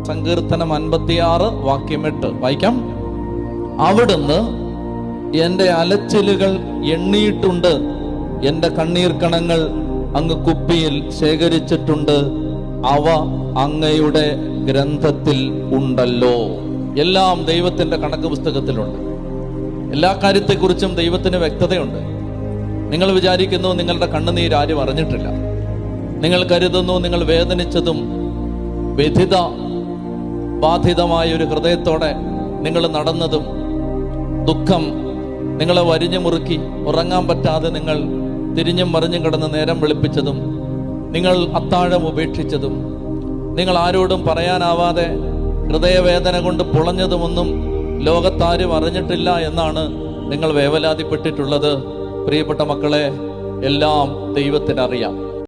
സങ്കീർത്തനം 56 വാക്യം 8 വായിക്കാം. അവിടുന്ന് എൻ്റെ അലച്ചിലുകൾ എണ്ണിയിട്ടുണ്ട്, എൻ്റെ കണ്ണീർ കണങ്ങൾ അങ്ങ് കുപ്പിയിൽ ശേഖരിച്ചിട്ടുണ്ട്, അവ അങ്ങയുടെ ഗ്രന്ഥത്തിൽ ഉണ്ടല്ലോ. എല്ലാം ദൈവത്തിന്റെ കണക്ക് പുസ്തകത്തിലുണ്ട്. എല്ലാ കാര്യത്തെക്കുറിച്ചും ദൈവത്തിന് വ്യക്തതയുണ്ട്. നിങ്ങൾ വിചാരിക്കുന്നു നിങ്ങളുടെ കണ്ണുനീര് ആരും അറിഞ്ഞിട്ടില്ല. നിങ്ങൾ കരുതുന്നു നിങ്ങൾ വേദനിച്ചതും ബാധിതമായ ഒരു ഹൃദയത്തോടെ നിങ്ങൾ നടന്നതും, ദുഃഖം നിങ്ങളെ വരിഞ്ഞു മുറുക്കി ഉറങ്ങാൻ പറ്റാതെ നിങ്ങൾ തിരിഞ്ഞും മറിഞ്ഞും കിടന്ന് നേരം വെളുപ്പിച്ചതും, നിങ്ങൾ അത്താഴം ഉപേക്ഷിച്ചതും, നിങ്ങൾ ആരോടും പറയാനാവാതെ ഹൃദയവേദന കൊണ്ട് പൊളഞ്ഞതുമൊന്നും ലോകത്താരും അറിഞ്ഞിട്ടില്ല എന്നാണ് നിങ്ങൾ വേവലാതിപ്പെട്ടിട്ടുള്ളത്. പ്രിയപ്പെട്ട മക്കളെ, എല്ലാം ദൈവത്തിനറിയാം.